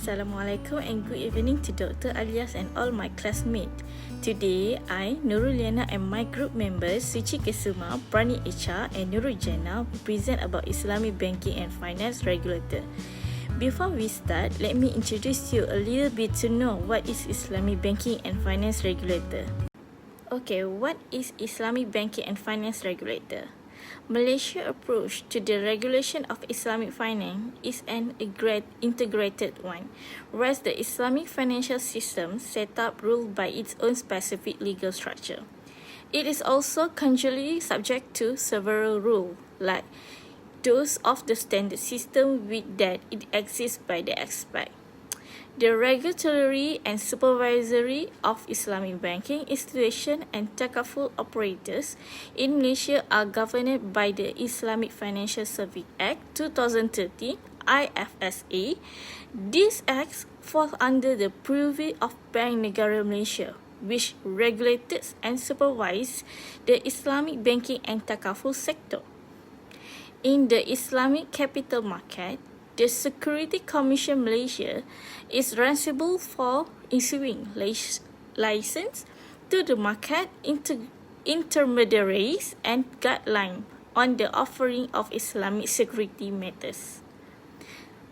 Assalamualaikum and good evening to Dr. Alias and all my classmates. Today, I, Nuruliana and my group members Suci Kesuma, Prani HR and Nurul Jannah will present about Islamic Banking and Finance Regulator. Before we start, let me introduce you a little bit to know what is Islamic Banking and Finance Regulator. Okay, what is Islamic Banking and Finance Regulator? Malaysia's approach to the regulation of Islamic finance is an integrated one, whereas the Islamic financial system set up ruled by its own specific legal structure. It is also conjunctly subject to several rules, like those of the standard system with that it exists by the aspect. The regulatory and supervisory of Islamic banking institutions and takaful operators in Malaysia are governed by the Islamic Financial Services Act 2013 (IFSA). These acts fall under the purview of Bank Negara Malaysia, which regulates and supervises the Islamic banking and takaful sector. In the Islamic capital market, the Security Commission Malaysia is responsible for issuing license to the market intermediaries and guidelines on the offering of Islamic security matters.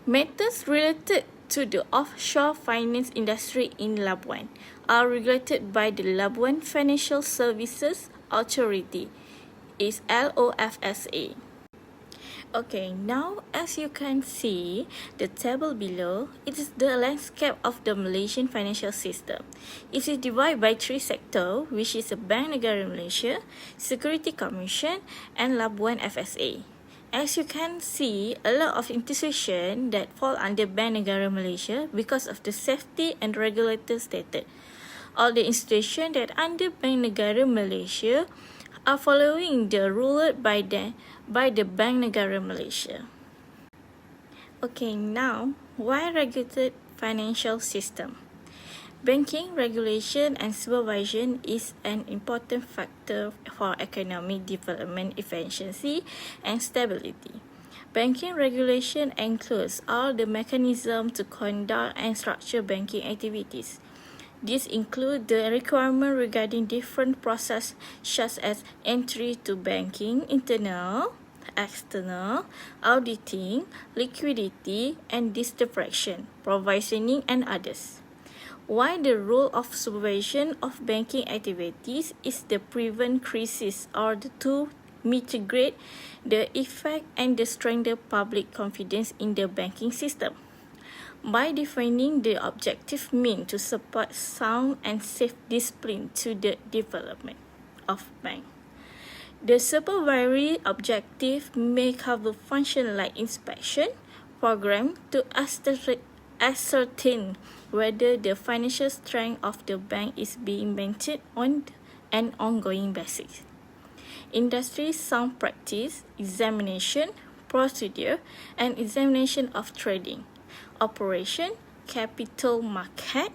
Matters related to the offshore finance industry in Labuan are regulated by the Labuan Financial Services Authority, is LOFSA. Okay, now as you can see, the table below, it is the landscape of the Malaysian financial system. It is divided by three sectors, which is the Bank Negara Malaysia, Security Commission, and Labuan FSA. As you can see, a lot of institutions that fall under Bank Negara Malaysia because of the safety and regulator status. All the institutions that under Bank Negara Malaysia are following the rule by the Bank Negara Malaysia. Okay, now, why regulated financial system? Banking regulation and supervision is an important factor for economic development, efficiency, and stability. Banking regulation includes all the mechanisms to conduct and structure banking activities. These include the requirement regarding different processes such as entry to banking, internal, external, auditing, liquidity, and distribution, provisioning, and others. Why the role of supervision of banking activities is to prevent crisis or to mitigate the effect and to strengthen public confidence in the banking system. By defining the objective mean to support sound and safe discipline to the development of bank. The supervisory objective may cover functions like inspection, program to ascertain whether the financial strength of the bank is being maintained on an ongoing basis. Industry sound practice, examination, procedure, and examination of trading, operation, capital market,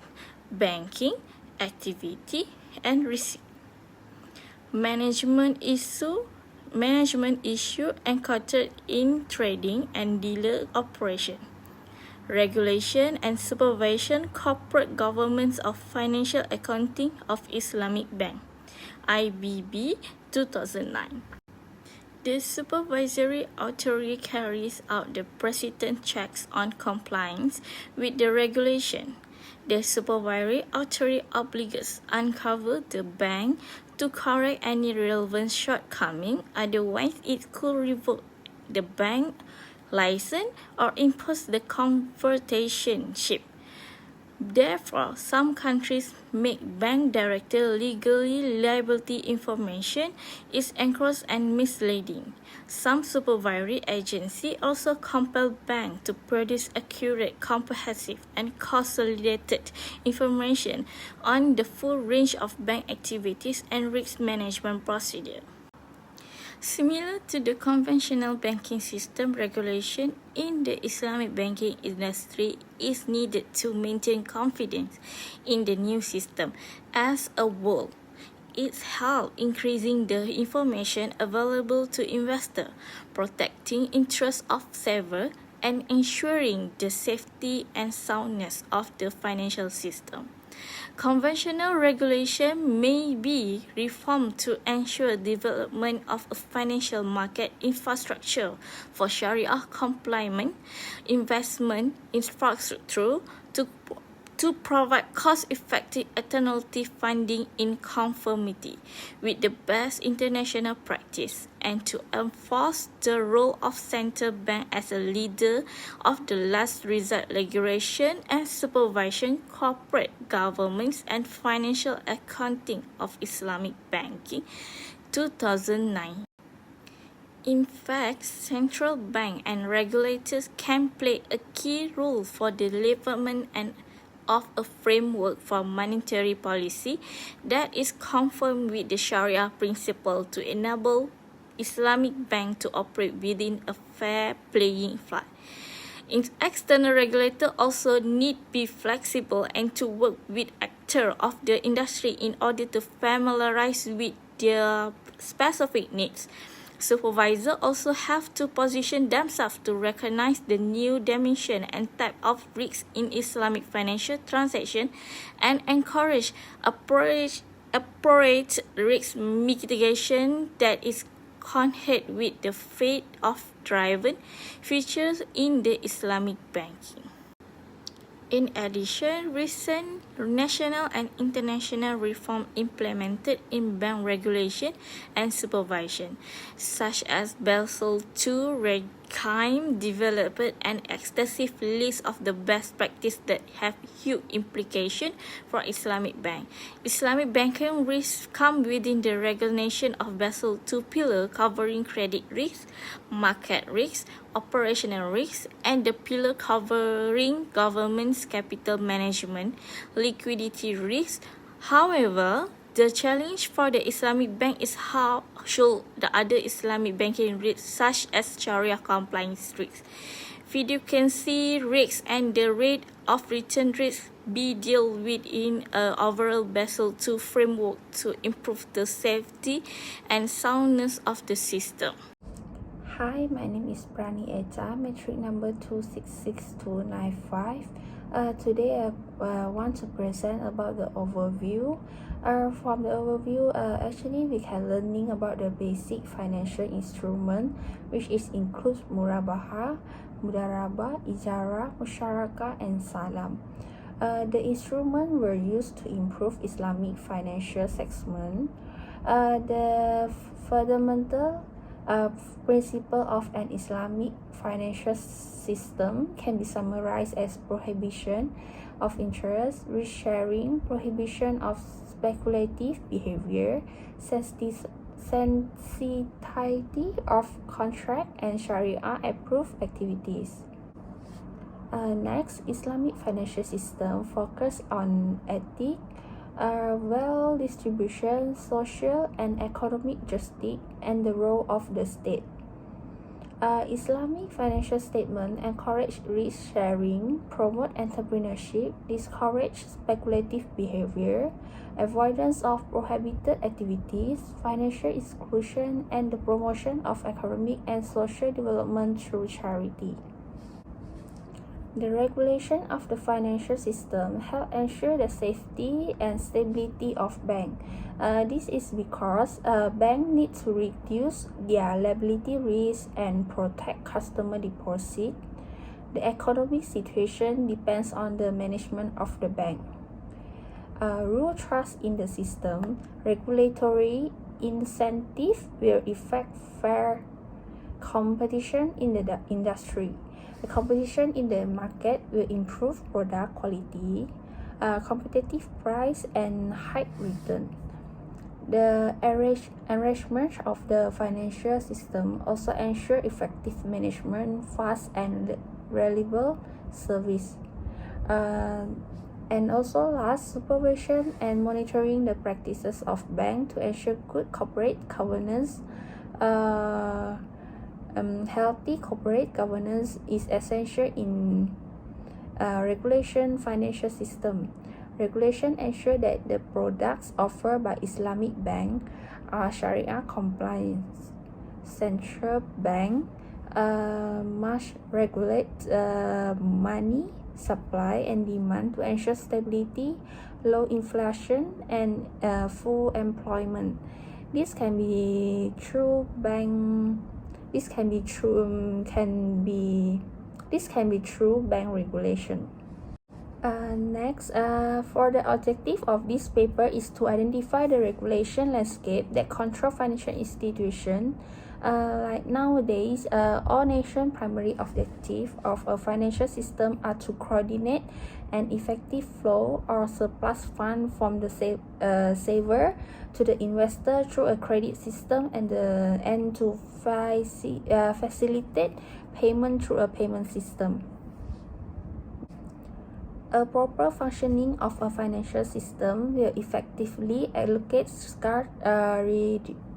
banking, activity, and receipt. Management issue encountered in trading and dealer operation. Regulation and supervision corporate governance of financial accounting of Islamic Bank, IBB 2009. The supervisory authority carries out the persistent checks on compliance with the regulation. The supervisory authority obliges uncover the bank to correct any relevant shortcoming, otherwise it could revoke the bank license or impose the convertitorship. Therefore, some countries make bank director legally liability information is engrossed and misleading. Some supervisory agencies also compel banks to produce accurate, comprehensive, and consolidated information on the full range of bank activities and risk management procedure. Similar to the conventional banking system, regulation in the Islamic banking industry is needed to maintain confidence in the new system as a whole. It helps increasing the information available to investors, protecting interests of savers, and ensuring the safety and soundness of the financial system. Conventional regulation may be reformed to ensure development of a financial market infrastructure for Sharia compliant investment infrastructure to provide cost-effective alternative funding in conformity with the best international practice, and to enforce the role of central bank as a leader of the last resort regulation and supervision corporate governments and financial accounting of Islamic banking, 2009. In fact, central bank and regulators can play a key role for the development of a framework for monetary policy that is conform with the Sharia principle to enable Islamic bank to operate within a fair playing field. External regulators also need to be flexible and to work with actors of the industry in order to familiarize with their specific needs. Supervisors also have to position themselves to recognize the new dimension and type of risks in Islamic financial transactions and encourage appropriate risk mitigation that is connected with the faith-driven features in the Islamic banking. In addition, recent national and international reform implemented in bank regulation and supervision, such as Basel II regime, developed an extensive list of the best practices that have huge implications for Islamic bank. Islamic banking risks come within the regulation of Basel II pillar covering credit risk, market risk, operational risk, and the pillar covering government's capital management, liquidity risk. However, the challenge for the Islamic bank is how should the other Islamic banking risks, such as Sharia compliance risks, fiduciary risks, and the rate of return risk be dealt with in an overall Basel II framework to improve the safety and soundness of the system. Hi, my name is Prani Echa, metric number 266295. Today I want to present about the overview. From the overview, actually we can learning about the basic financial instrument, which includes murabaha, mudarabah, ijara, musyarakah, and salam. The instruments were used to improve Islamic financial segment. The fundamental principle of an Islamic financial system can be summarized as prohibition of interest, risk sharing, prohibition of speculative behavior, sensitivity of contract, and Sharia approved activities. Next, Islamic financial system focus on ethics, wealth distribution, social and economic justice, and the role of the state. Islamic financial statement encourage risk sharing, promote entrepreneurship, discourage speculative behavior, avoidance of prohibited activities, financial exclusion, and the promotion of economic and social development through charity. The regulation of the financial system help ensure the safety and stability of bank. This is because bank need to reduce their liability risk and protect customer deposit. The economic situation depends on the management of the bank. Rule trust in the system. Regulatory incentive will effect fair competition in the industry. The competition in the market will improve product quality, competitive price, and high return. The enrichment of the financial system also ensure effective management, fast and reliable service. And also last, supervision and monitoring the practices of bank to ensure good corporate governance. Healthy corporate governance is essential in regulation financial system. Regulation ensure that the products offered by Islamic bank are Sharia compliant. Central bank must regulate money supply and demand to ensure stability, low inflation, and full employment. This can be through bank. This can be through bank regulation. Next, for the objective of this paper is to identify the regulation landscape that control financial institutions. Like nowadays, all nations' primary objective of a financial system are to coordinate an effective flow or surplus fund from the saver to the investor through a credit system and to facilitate payment through a payment system. A proper functioning of a financial system will effectively allocate scarce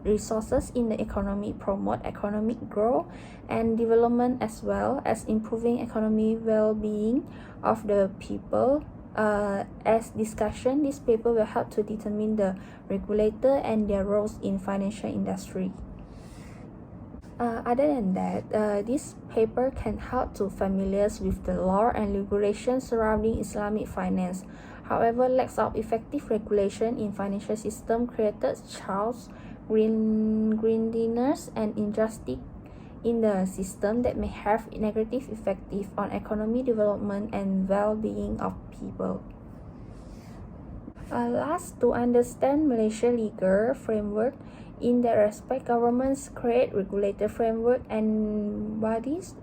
resources in the economy, promote economic growth and development, as well as improving economic well-being of the people. As discussion, this paper will help to determine the regulator and their roles in financial industry. Other than that, this paper can help to familiarize with the law and regulations surrounding Islamic finance. However, lack of effective regulation in financial system created chaos, greediness, and injustice in the system that may have negative effects on economic development and well-being of people. Last, to understand Malaysia legal framework, in that respect, governments create regulator framework and bodies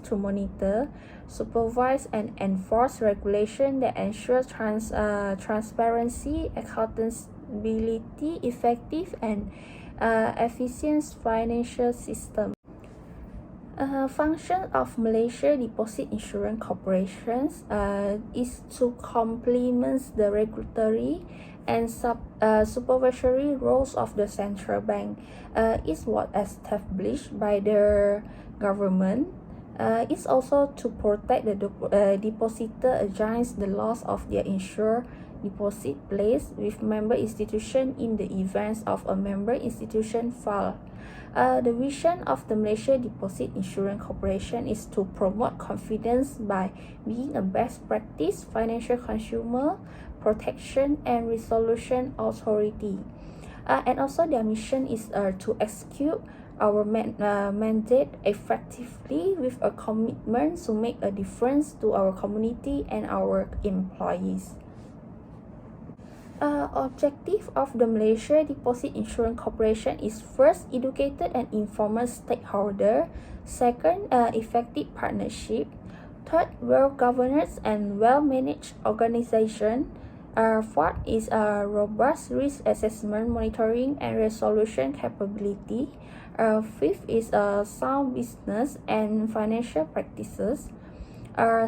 to monitor, supervise, and enforce regulation that ensure transparency, accountability, effective, and efficient financial system. Function of Malaysia Deposit Insurance Corporations is to complement the regulatory and supervisory roles of the central bank. Is what established by the government. It's also to protect the depositor against the loss of their insured deposit placed with member institution in the event of a member institution fail. The vision of the Malaysia Deposit Insurance Corporation is to promote confidence by being a best practice financial consumer protection and resolution authority. And also their mission is to execute our mandate effectively with a commitment to make a difference to our community and our employees. Objective of the Malaysia Deposit Insurance Corporation is first, educated and informed stakeholder. Second, effective partnership. Third, well-governed and well-managed organization. Fourth is robust risk assessment, monitoring, and resolution capability. Fifth is sound business and financial practices.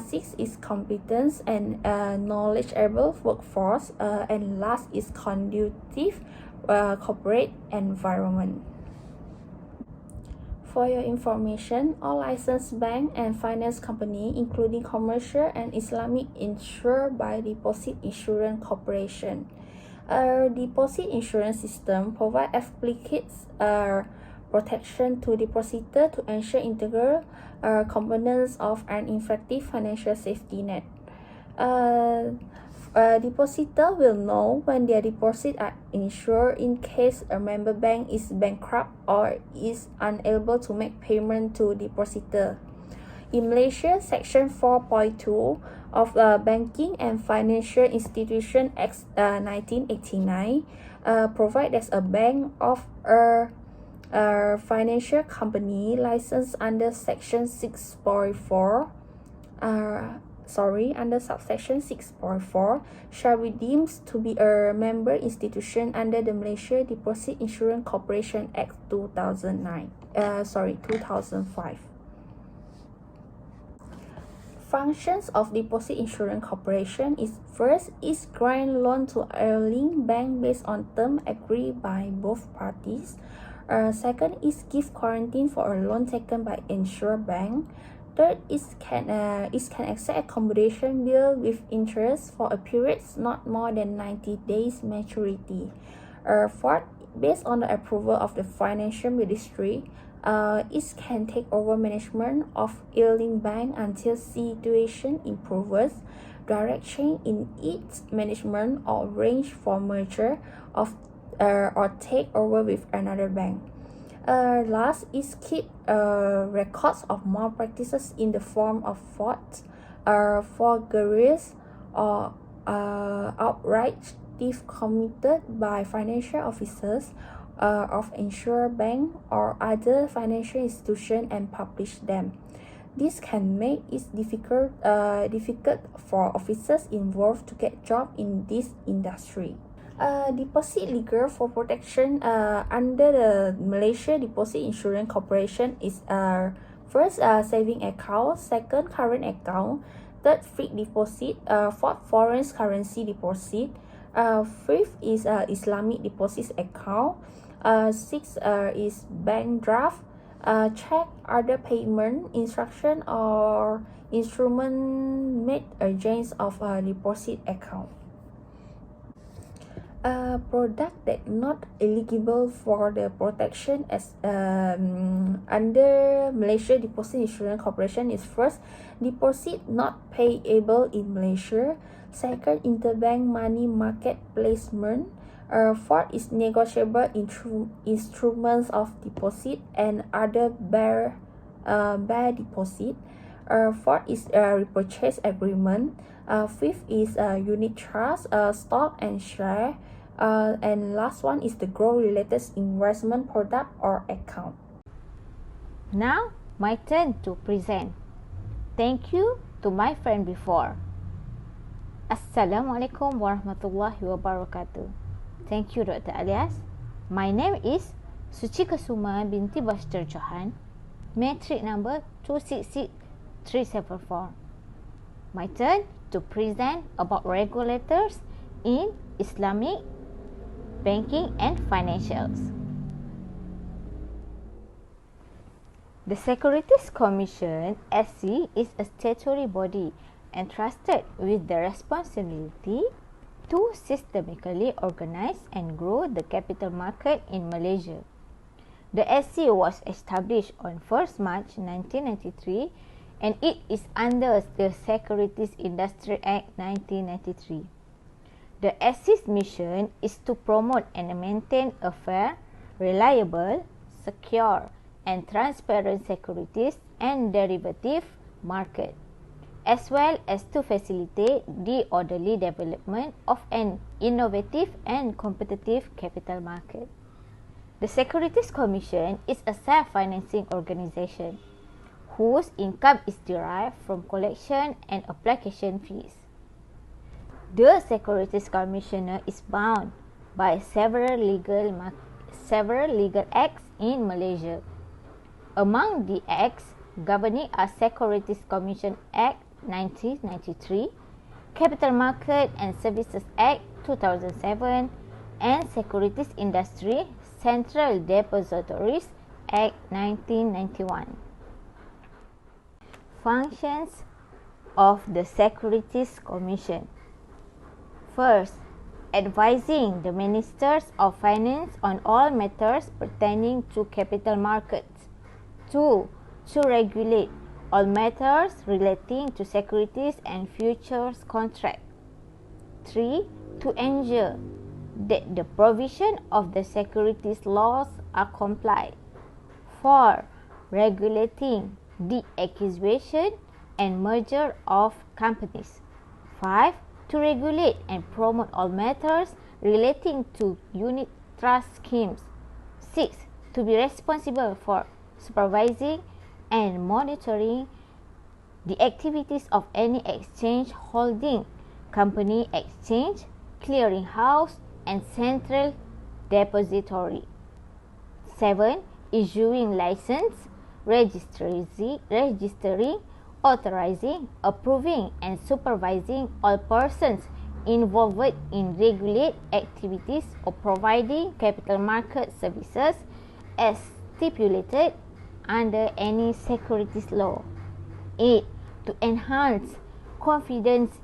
Six is competence and knowledgeable workforce. And last is conducive corporate environment. For your information, all licensed bank and finance company, including commercial and Islamic, insured by Deposit Insurance Corporation. Deposit insurance system provide applicates protection to depositor to ensure integral components of an effective financial safety net. Depositor will know when their deposits are insured in case a member bank is bankrupt or is unable to make payment to depositor. In Malaysia, Section 4.2 of the Banking and Financial Institution Act 1989 provide as a bank of a financial company licensed under Section 6.4 under subsection 6.4 shall be deemed to be a member institution under the Malaysia Deposit Insurance Corporation Act 2005. Functions of Deposit Insurance Corporation is first is grant loan to a linked bank based on terms agreed by both parties. Second is give quarantine for a loan taken by insured bank. Third is can accept accommodation bill with interest for a period not more than 90 days maturity. Fourth based on the approval of the Financial Ministry, it can take over management of ailing bank until situation improves, direction in its management or arrange for merger of or take over with another bank. Last is keep records of malpractices in the form of faults, forgeries, or outright theft committed by financial officers of insured bank or other financial institution and publish them. This can make it difficult for officers involved to get job in this industry. Deposit legal for protection under the Malaysia Deposit Insurance Corporation is first saving account, second current account, third fixed deposit, fourth foreign currency deposit, fifth is Islamic deposit account, sixth is bank draft, check other payment instruction or instrument made against of a deposit account. Product that not eligible for the protection as under Malaysia Deposit Insurance Corporation is first, deposit not payable in Malaysia, second, interbank money market placement, fourth is negotiable instruments of deposit and other bare deposit, fourth is repurchase agreement, fifth is unit trust, stock and share, and last one is the growth related investment product or account. Now, my turn to present. Thank you to my friend before. Assalamualaikum warahmatullahi wabarakatuh. Thank you, Dr. Alias. My name is Suci Kusuma binti Bashir Johan, matric number 266374. My turn to present about regulators in Islamic banking and financials. The Securities Commission (SC) is a statutory body entrusted with the responsibility to systematically organize and grow the capital market in Malaysia. The SC was established on 1st March 1993 and it is under the Securities Industry Act 1993. The SC's mission is to promote and maintain a fair, reliable, secure, and transparent securities and derivative market, as well as to facilitate the orderly development of an innovative and competitive capital market. The Securities Commission is a self-financing organization whose income is derived from collection and application fees. The Securities Commissioner is bound by several legal acts in Malaysia. Among the acts governing are Securities Commission Act 1993, Capital Market and Services Act 2007, and Securities Industry Central Depositories Act 1991. Functions of the Securities Commission. First, advising the Ministers of Finance on all matters pertaining to capital markets. 2. To regulate all matters relating to securities and futures contract. 3. To ensure that the provision of the securities laws are complied. 4. Regulating the acquisition and merger of companies. 5. To regulate and promote all matters relating to unit trust schemes. 6. To be responsible for supervising and monitoring the activities of any exchange holding company, exchange, clearing house, and central depository. 7. Issuing license, registering, authorizing, approving, and supervising all persons involved in regulate activities or providing capital market services as stipulated under any securities law. 8. To enhance confidence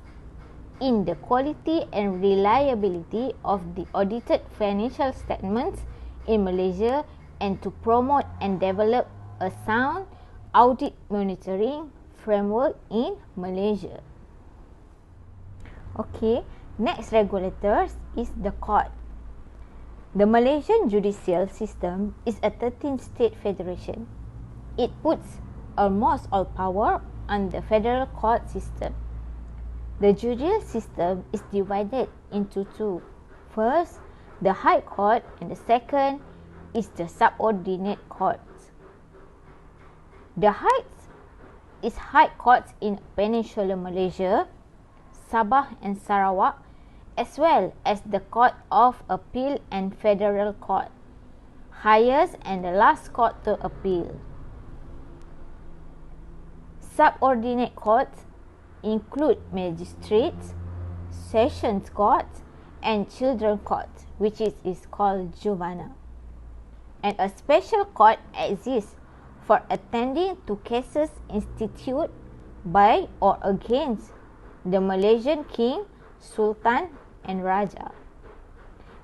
in the quality and reliability of the audited financial statements in Malaysia and to promote and develop a sound audit monitoring framework in Malaysia. Okay, next regulators is the court. The Malaysian judicial system is a 13-state federation. It puts almost all power on the federal court system. The judicial system is divided into two. First, the High Court, and the second is the subordinate courts. The High Courts in Peninsular Malaysia, Sabah and Sarawak, as well as the Court of Appeal and Federal Court, highest and the last court to appeal. Subordinate courts include magistrates, sessions courts, and children courts, which is called juvenile. And a special court exists for attending to cases instituted by or against the Malaysian King, Sultan, and Raja.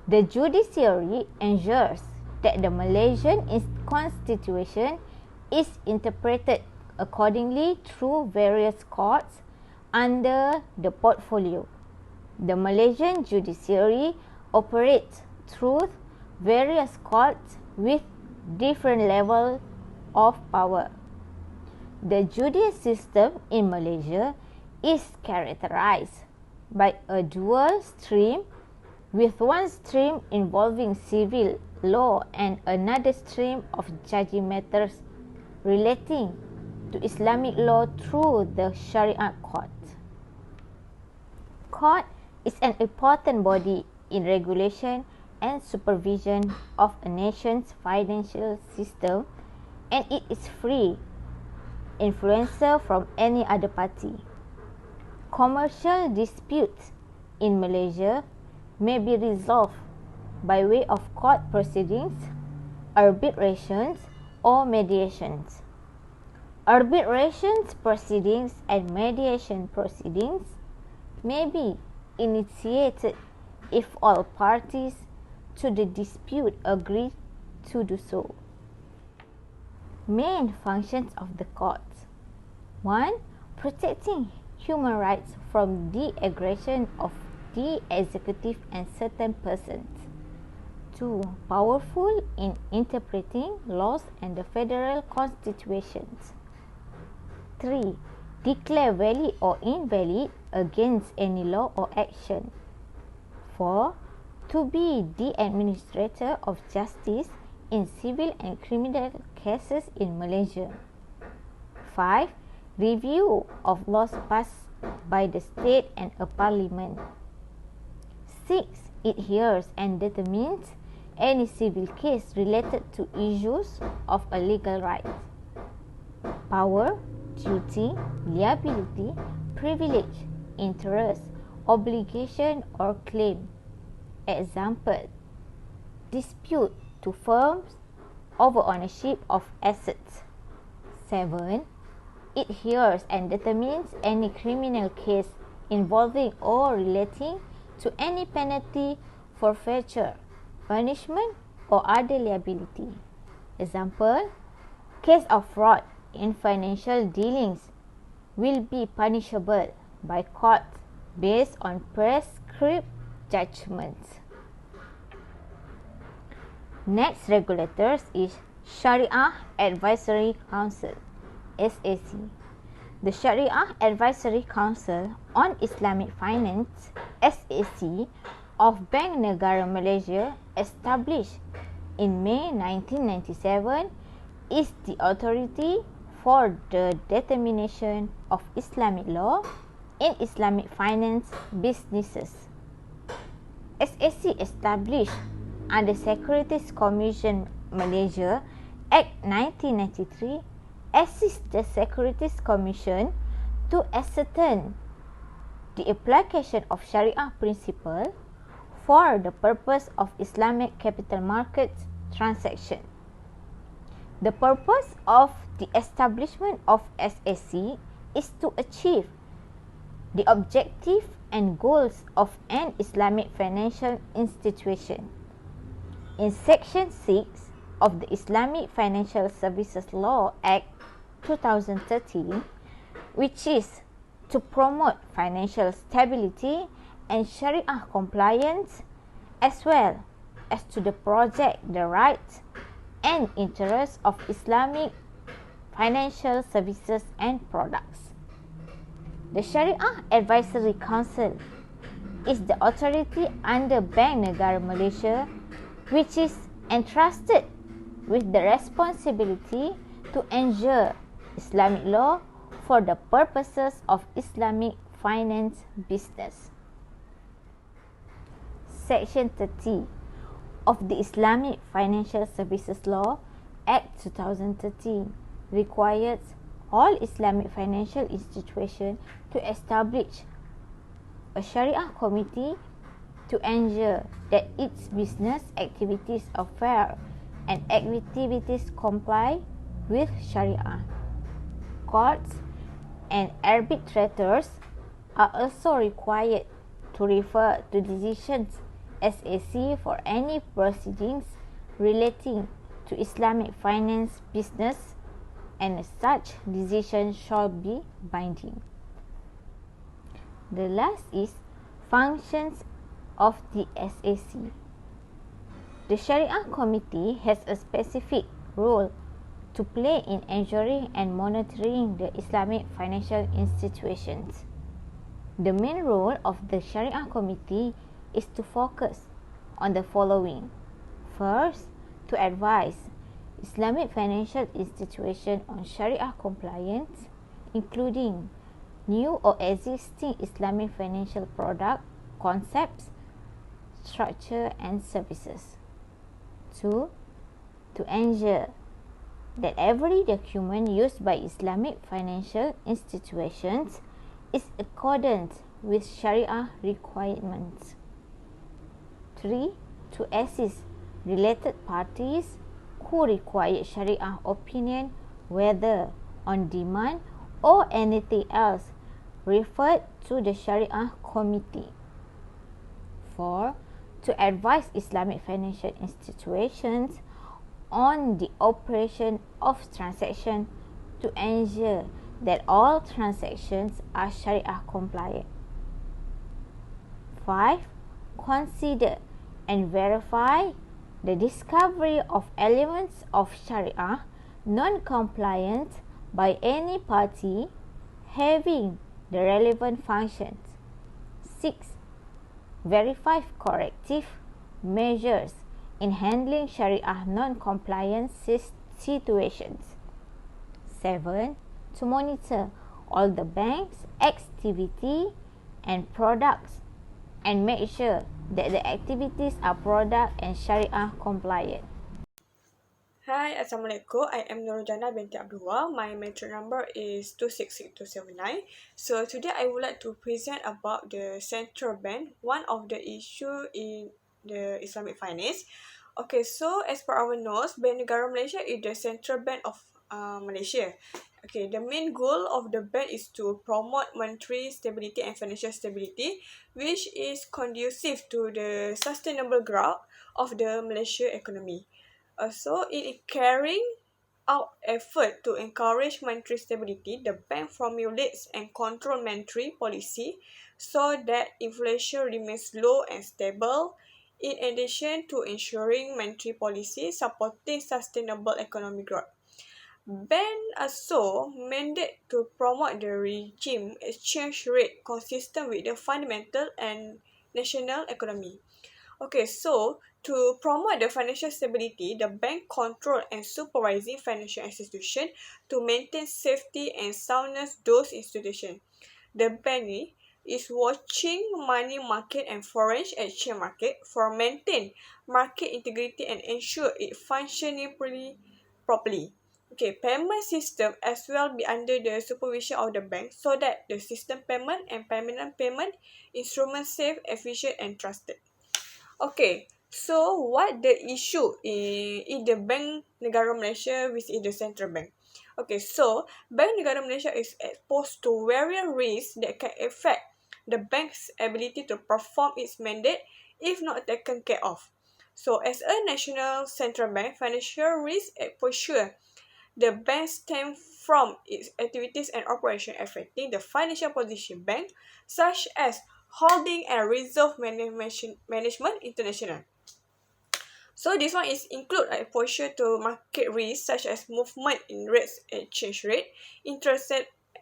The judiciary ensures that the Malaysian constitution is interpreted accordingly through various courts under the portfolio. The Malaysian judiciary operates through various courts with different levels of power. The judicial system in Malaysia is characterized by a dual stream, with one stream involving civil law and another stream of judging matters relating to Islamic law through the Sharia court. Court is an important body in regulation and supervision of a nation's financial system, and it is free influencer from any other party. Commercial disputes in Malaysia may be resolved by way of court proceedings, arbitrations, or mediations. Arbitrations proceedings and mediation proceedings may be initiated if all parties to the dispute agree to do so. Main functions of the courts: 1. Protecting human rights from the aggression of the executive and certain persons. 2. Powerful in interpreting laws and the federal constitutions. 3. Declare valid or invalid against any law or action. 4. To be the administrator of justice in civil and criminal cases in Malaysia. 5. Review of laws passed by the state and a parliament. 6. It hears and determines any civil case related to issues of a legal right. Power, duty, liability, privilege, interest, obligation or claim. Example: dispute to firms over ownership of assets. 7. It hears and determines any criminal case involving or relating to any penalty, forfeiture, punishment or other liability. Example: case of fraud in financial dealings will be punishable by court based on prescribed judgments. Next regulators is Sharia Advisory Council, SAC. The Sharia Advisory Council on Islamic Finance, SAC, of Bank Negara Malaysia, established in May 1997, is the authority for the determination of Islamic law in Islamic finance businesses. SAC established under Securities Commission Malaysia Act 1993 assists the Securities Commission to ascertain the application of Sharia principle for the purpose of Islamic capital markets transaction. The purpose of the establishment of SAC is to achieve the objective and goals of an Islamic financial institution. In Section 6 of the Islamic Financial Services Law Act 2013, which is to promote financial stability and Sharia compliance, as well as to project the rights and interests of Islamic financial services and products. The Sharia Advisory Council is the authority under Bank Negara Malaysia which is entrusted with the responsibility to ensure Islamic law for the purposes of Islamic finance business. Section 30 of the Islamic Financial Services Law Act 2013 requires all Islamic financial institutions to establish a Sharia committee to ensure that its business activities are fair and activities comply with Sharia. Courts and arbitrators are also required to refer to decisions SAC for any proceedings relating to Islamic finance business, and such decision shall be binding. The last is functions of the SAC. The Sharia Committee has a specific role to play in ensuring and monitoring the Islamic financial institutions. The main role of the Sharia Committee is to focus on the following. First, to advise Islamic financial institutions on Sharia compliance, including new or existing Islamic financial product, concepts, structure and services. 2. To ensure that every document used by Islamic financial institutions is accordant with Sharia requirements. 3. To assist related parties who require Sharia opinion, whether on demand or anything else referred to the Sharia Committee. 4. To advise Islamic financial institutions on the operation of transactions to ensure that all transactions are Sharia compliant. 5. Consider and verify the discovery of elements of Sharia non-compliant by any party having the relevant functions. 6. Verify corrective measures in handling Sharia non-compliant situations. 7. To monitor all the bank's activity and products and make sure that the activities are product and Sharia compliant. Hi, Assalamualaikum. I am Nurjana binti Abdullah. My metro number is 266279. So today I would like to present about the central bank, one of the issue in the Islamic finance. Okay, so as per our knowledge, Bank Negara Malaysia is the central bank of Malaysia. Okay, the main goal of the bank is to promote monetary stability and financial stability, which is conducive to the sustainable growth of the Malaysia economy. Also, in carrying out effort to encourage monetary stability, the bank formulates and control monetary policy so that inflation remains low and stable. In addition to ensuring monetary policy supporting sustainable economic growth, bank also mandate to promote the regime exchange rate consistent with the fundamental and national economy. Okay, so to promote the financial stability, the bank control and supervising financial institutions to maintain safety and soundness those institutions. The bank is watching money market and foreign exchange market for maintain market integrity and ensure it functioning properly. Okay, payment system as well be under the supervision of the bank so that the system payment and permanent payment instruments safe, efficient and trusted. Okay, so what the issue in the Bank Negara Malaysia, which is the central bank? Okay, so Bank Negara Malaysia is exposed to various risks that can affect the bank's ability to perform its mandate if not taken care of. So as a national central bank, financial risk exposure the bank stems from its activities and operation affecting the financial position bank, such as holding and reserve management international. So this one is include exposure to market risk such as movement in rates, exchange rate, interest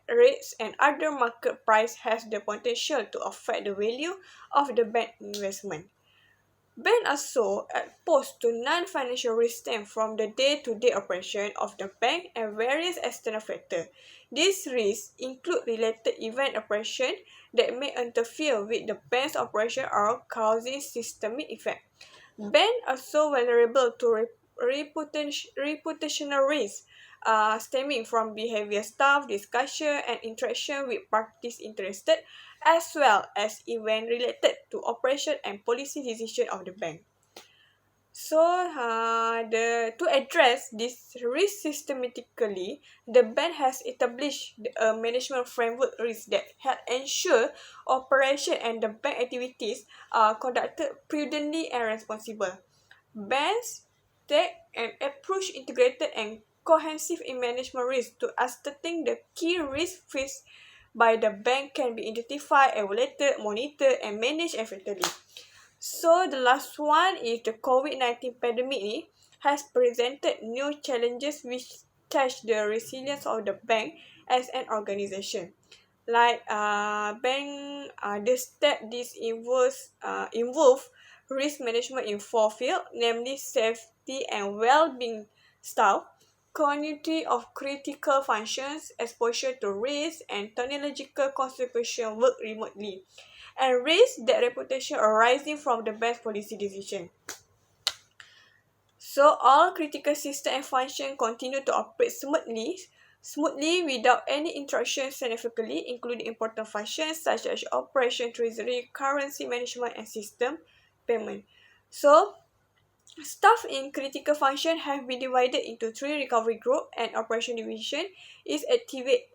rates, and other market price has the potential to affect the value of the bank investment. Banks are so exposed to non-financial risks stem from the day-to-day operation of the bank and various external factors. These risks include related event operation that may interfere with the bank's operation or causing systemic effect. Banks are so vulnerable to reputational risks stemming from behavior staff, discussion, and interaction with parties interested, as well as events related to operation and policy decision of the bank. So, to address this risk systematically, the bank has established a management framework risk that help ensure operation and the bank activities are conducted prudently and responsible. Banks take an approach integrated and cohesive in management risk to ascertain the key risks faced by the bank can be identified, evaluated, monitored, and managed effectively. So the last one is the COVID-19 pandemic has presented new challenges which test the resilience of the bank as an organization. Like bank, the step this involve risk management in four fields, namely safety and well-being staff, continuity of critical functions, exposure to risk, and technological consequential work remotely, and risk that reputation arising from the best policy decision. So all critical system and function continue to operate smoothly without any interruption significantly, including important functions such as operation, treasury, currency management, and system payment. So staff in critical function have been divided into three recovery group, and operation division is activate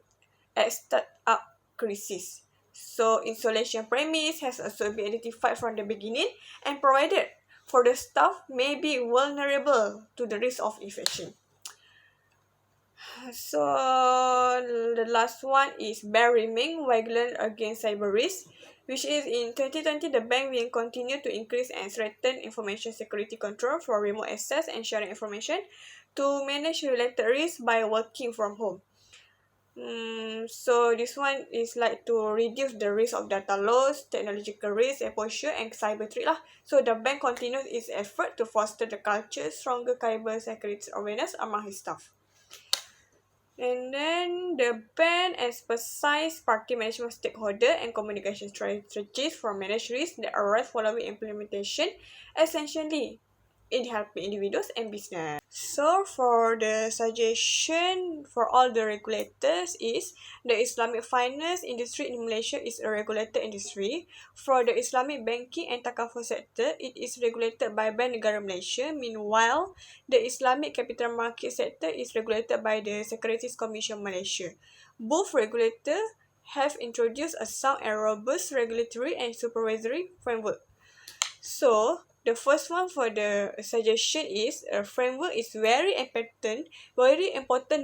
at startup crisis. So installation premise has also been identified from the beginning and provided for the staff may be vulnerable to the risk of infection. So the last one is bank remain vigilant against cyber risk, which is in 2020 the bank will continue to increase and strengthen information security control for remote access and sharing information to manage related risks by working from home. So this one is like to reduce the risk of data loss, technological risk, exposure, and cyber threat lah. So the bank continues its effort to foster the culture, stronger cyber security awareness among its staff. And then the bank emphasizes party management stakeholder and communication strategies for managed risks that arise following implementation, essentially in helping individuals and business. So for the suggestion for all the regulators is the Islamic finance industry in Malaysia is a regulated industry. For the Islamic banking and takaful sector, it is regulated by Bank Negara Malaysia. Meanwhile, the Islamic capital market sector is regulated by the Securities Commission Malaysia. Both regulators have introduced a sound and robust regulatory and supervisory framework. So, the first one for the suggestion is a framework is very important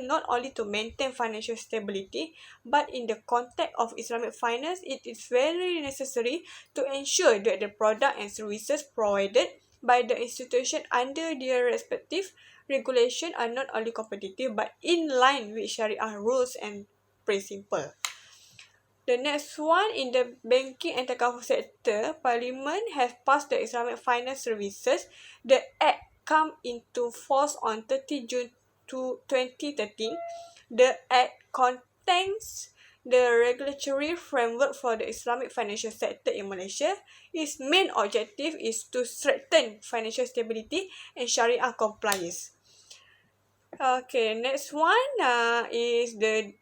not only to maintain financial stability, but in the context of Islamic finance, it is very necessary to ensure that the product and services provided by the institution under their respective regulation are not only competitive but in line with Sharia rules and principles. The next one, in the banking and takaful sector, Parliament has passed the Islamic Finance Services. The Act come into force on 30 June 2013. The Act contains the regulatory framework for the Islamic financial sector in Malaysia. Its main objective is to strengthen financial stability and Sharia compliance. Okay, next one is the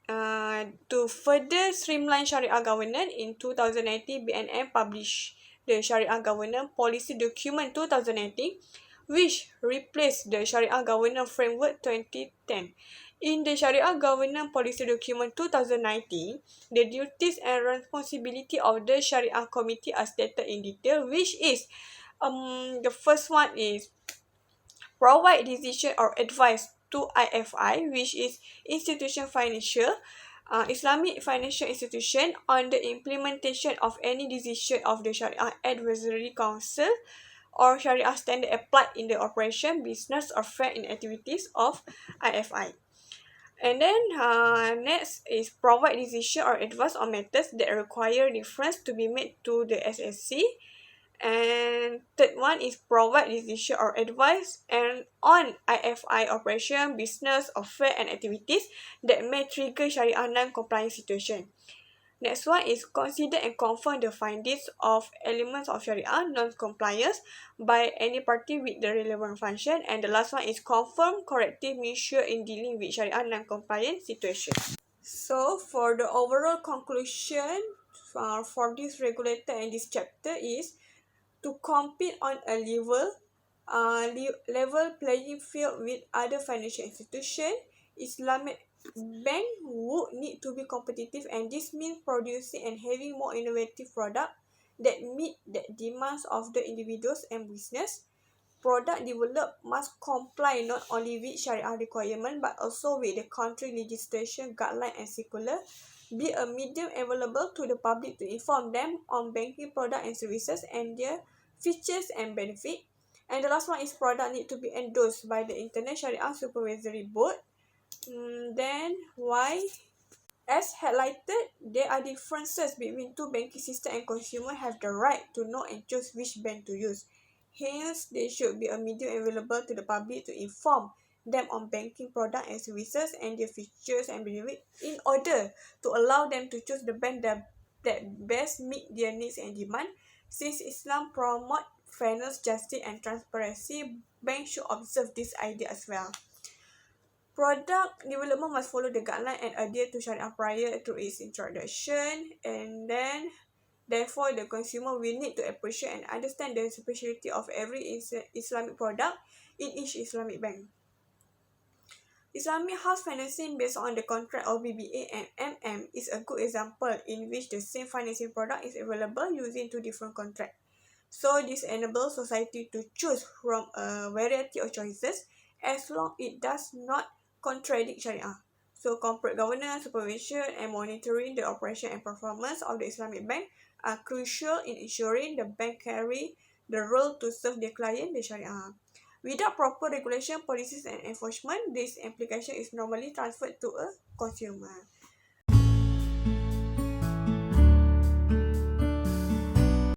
to further streamline Sharia governance in 2019, BNM published the Sharia governance policy document 2019, which replaced the Sharia governance framework 2010. In the Sharia governance policy document 2019, the duties and responsibility of the Sharia committee are stated in detail, which is The first one is provide decision or advice to IFI, which is institution financial, Islamic financial institution on the implementation of any decision of the Sharia Advisory Council or Sharia standard applied in the operation, business, or fair in activities of IFI. And then next is provide decision or advice on matters that require reference to be made to the SSC. And third one is provide decision or advice and on IFI operation, business, affair, and activities that may trigger Sharia non-compliance situation. Next one is consider and confirm the findings of elements of Sharia non-compliance by any party with the relevant function. And the last one is confirm corrective measure in dealing with Sharia non-compliance situation. So for the overall conclusion for this regulator and this chapter is to compete on a level playing field with other financial institutions, Islamic bank would need to be competitive, and this means producing and having more innovative product that meet the demands of the individuals and business. Product developed must comply not only with Sharia requirement but also with the country legislation, guideline, and circular. Be a medium available to the public to inform them on banking product and services and their features and benefit. And the last one is product need to be endorsed by the International Sharia Supervisory Board. Then why? As highlighted, there are differences between two banking systems and consumers have the right to know and choose which bank to use. Hence, there should be a medium available to the public to inform them on banking products and services and their features and benefits in order to allow them to choose the bank that best meet their needs and demand. Since Islam promotes fairness, justice, and transparency, banks should observe this idea as well. Product development must follow the guideline and adhere to Sharia prior to its introduction, and then therefore the consumer will need to appreciate and understand the speciality of every Islamic product in each Islamic bank. Islamic house financing based on the contract of BBA and MM is a good example in which the same financing product is available using two different contracts. So this enables society to choose from a variety of choices as long it does not contradict Sharia. So corporate governance, supervision, and monitoring the operation and performance of the Islamic bank are crucial in ensuring the bank carry the role to serve their client, the Sharia. Without proper regulation, policies, and enforcement, this application is normally transferred to a consumer.